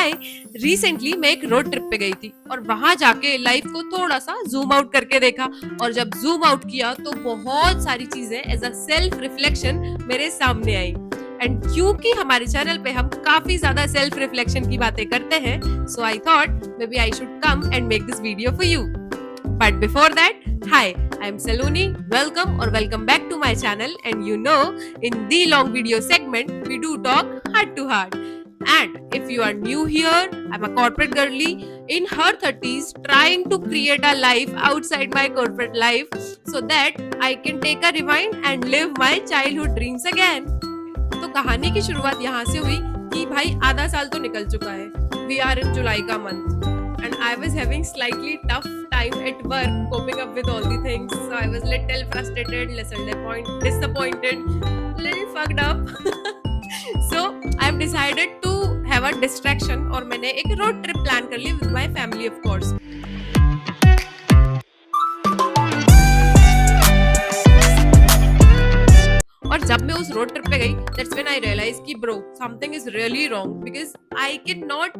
हाय। Recently मैं एक road trip पे गई थी और वहां जाके लाइफ को थोड़ा सा जूम आउट करके देखा। और जब जूम आउट किया तो बहुत सारी चीजें एज अ सेल्फ रिफ्लेक्शन मेरे सामने आई। एंड क्योंकि हमारे चैनल पे हम काफी ज्यादा सेल्फ रिफ्लेक्शन की बातें करते हैं, so I thought maybe I should come and make this video for you. But before that, hi, I am Saloni. Welcome back to my channel. And you know, in the long video segment, we do talk heart to heart. And if you are new here, I'm a corporate girly in her 30s trying to create a life outside my corporate life so that I can take a rewind and live my childhood dreams again. तो कहानी की शुरुआत यहाँ से हुई कि भाई आधा साल तो निकल चुका है। We are in जुलाई का month. And I was having slightly tough time at work coping up with all the things. So I was little frustrated, little disappointed, little fucked up. So I have decided to have a distraction और मैंने एक road trip plan कर ली with my family of course. और जब मैं उस road trip पे गई, that's when I realized कि bro, something is really wrong because I cannot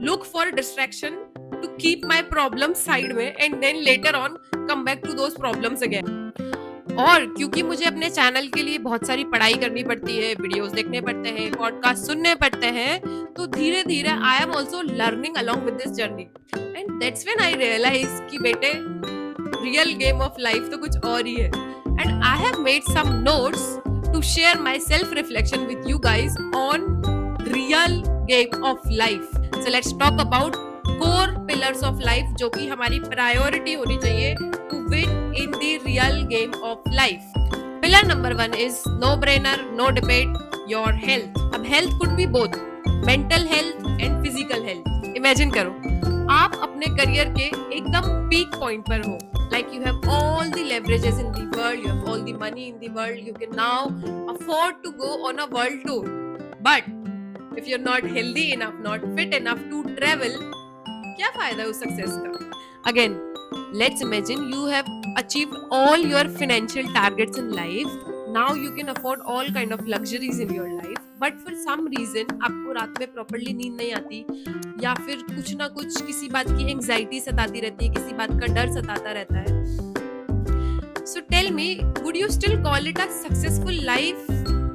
look for distraction to keep my problems side में and then later on come back to those problems again. और क्योंकि मुझे अपने channel के लिए बहुत सारी पढ़ाई करनी पड़ती है, वीडियोस देखने पड़ते हैं, पॉडकास्ट सुनने पड़ते हैं, तो धीरे धीरे I am also learning along with this journey. And that's when I realise कि बेटे रियल गेम ऑफ लाइफ तो कुछ और ही है। And I have made some notes to share my self reflection with you guys on real game of life. So let's talk about core pillars of life जो कि हमारी priority होनी चाहिए to win in the real game of life. Pillar number 1 is no brainer, no debate, your health. अब health could be both mental health and physical health. Imagine करो आप अपने career के एकदम पीक पॉइंट पर हो, like you have all the leverages in the world, you have all the money in the world, you can now afford to go on a world tour. But if you're not healthy enough, not fit enough to travel, क्या फायदा उस success का? Again, let's imagine you have achieved all your financial targets in life. Now you can afford all kind of luxuries in your life. But for some reason आपको रात में properly नींद नहीं आती या फिर कुछ ना कुछ किसी बात की anxiety सताती रहती है, किसी बात का डर सताता रहता है. So tell me, would you still call it a successful life?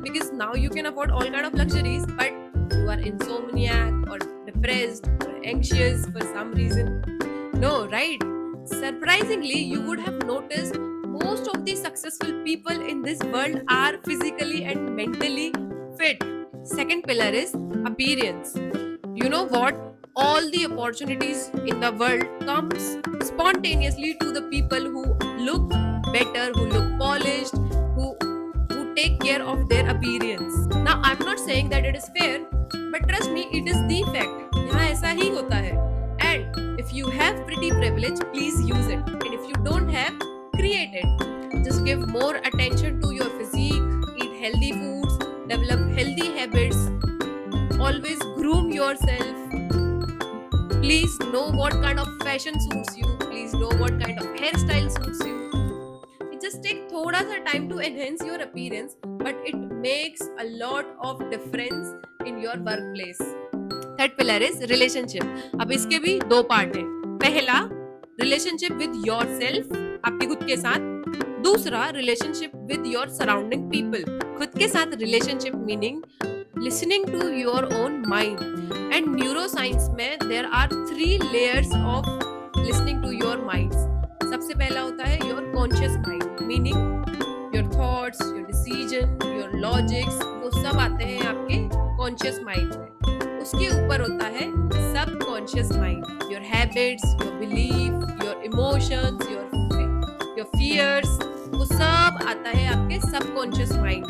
Because now you can afford all kind of luxuries, but you are insomniac or depressed or anxious for some reason. No, right? Surprisingly, you would have noticed most of the successful people in this world are physically and mentally fit. Second pillar is appearance. You know what? All the opportunities in the world comes spontaneously to the people who look better, who look polished, who take care of their appearance. Now, I'm not saying that it is fair, but trust me, it is the fact. यहाँ ऐसा ही होता है. And if you have pretty privilege, please use it. And if you don't have, create it. Just give more attention to your physique, eat healthy foods, develop healthy habits, always groom yourself. Please know what kind of fashion suits you. Please know what kind of hairstyle suits you. It just takes थोड़ा सा time to enhance your appearance, but it makes a lot of difference in your workplace. Third pillar is relationship. अब इसके भी दो part हैं. पहला relationship with yourself, आपके खुद के साथ. दूसरा relationship with your surrounding people. खुद के साथ relationship meaning listening to your own mind. And neuroscience में there are 3 layers of listening to your minds. सबसे पहला होता है your conscious mind, meaning your thoughts, your decision, your logics, वो सब आते हैं आपके conscious mind में. उसके ऊपर होता है subconscious mind, your habits, your belief, your emotions, your fears, वो सब आता है आपके subconscious mind.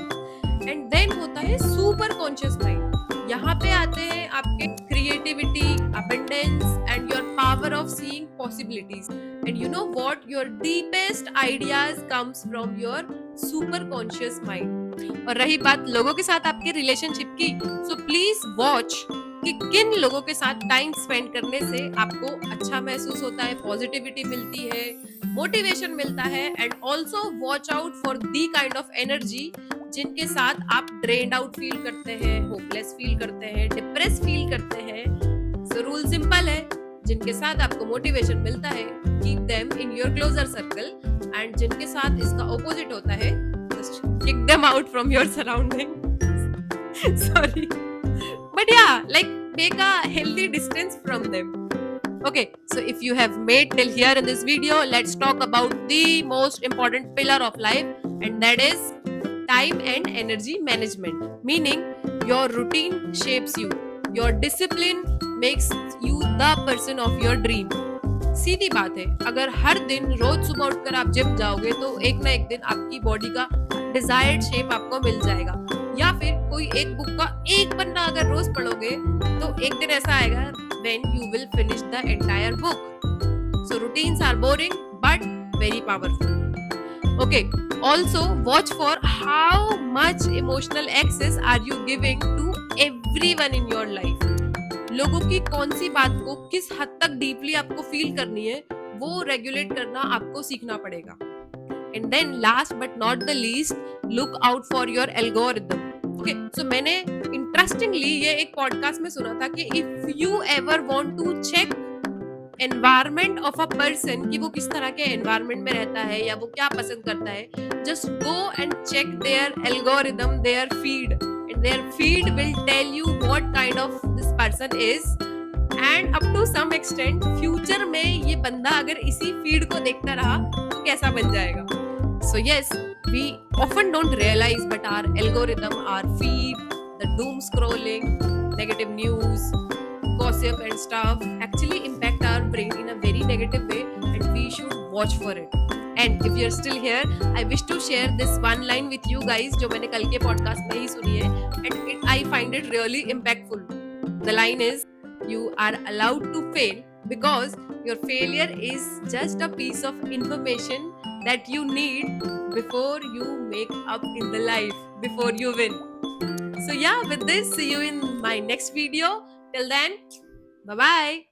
And then होता है super conscious mind. यहाँ पे आते हैं आपके creativity, abundance and your power of seeing possibilities. And you know what? Your deepest ideas comes from your super conscious mind. और रही बात लोगों के साथ आपके रिलेशनशिप की, so please watch कि किन लोगों के साथ टाइम स्पेंड करने से आपको अच्छा महसूस होता है, पॉजिटिविटी मिलती है, मोटिवेशन मिलता है. And also watch out for the kind of energy जिनके साथ आप ड्रेन्ड आउट फील करते हैं, होपलेस फील करते हैं, डिप्रेस फील करते हैं. जिनके साथ आपको मोटिवेशन मिलता है, keep them in your closer circle, and जिनके साथ इसका ऑपोजिट होता है, just kick them out from your surrounding. Sorry. But yeah, like make a healthy distance from them. Okay, so if you have made till here in this video, let's talk about the most important pillar of life, and that is time and energy management. Meaning, your routine shapes you, your discipline makes you the person of your dream. सीधी बात है, अगर हर दिन रोज सुबह उठकर आप gym जाओगे तो एक ना एक दिन आपकी बॉडी का डिजायर्ड शेप आपको मिल जाएगा. या फिर कोई एक बुक का एक पन्ना अगर रोज पढ़ोगे तो एक दिन ऐसा आएगा when you will finish the entire book. So routines are boring but very powerful. Okay, also watch for how much emotional access are you giving to everyone in your life. लोगों की कौन सी बात को किस हद तक डीपली आपको feel करनी है वो रेगुलेट करना आपको सीखना पड़ेगा. And then last but not the least, look out for your algorithm. Okay, so मैंने interestingly ये एक पॉडकास्ट में सुना था कि if you ever want to check environment of a person कि वो किस तरह के environment में रहता है या वो क्या पसंद करता है, just go and check their algorithm, their feed, and their feed will tell you what kind of this person is. And up to some extent, future में ये बंदा अगर इसी feed को देखता रहा तो कैसा बन जाएगा. So yes, we often don't realize, but our algorithm, our feed, the doom scrolling, negative news, gossip and stuff actually impact our brain in a very negative way, and we should watch for it. And if you're still here, I wish to share this one line with you guys जो मैंने कल के podcast में ही सुनी है, and I find it really impactful. The line is, you are allowed to fail because your failure is just a piece of information that you need before you make up in the life, before you win. So yeah, with this, see you in my next video. Till then, bye bye.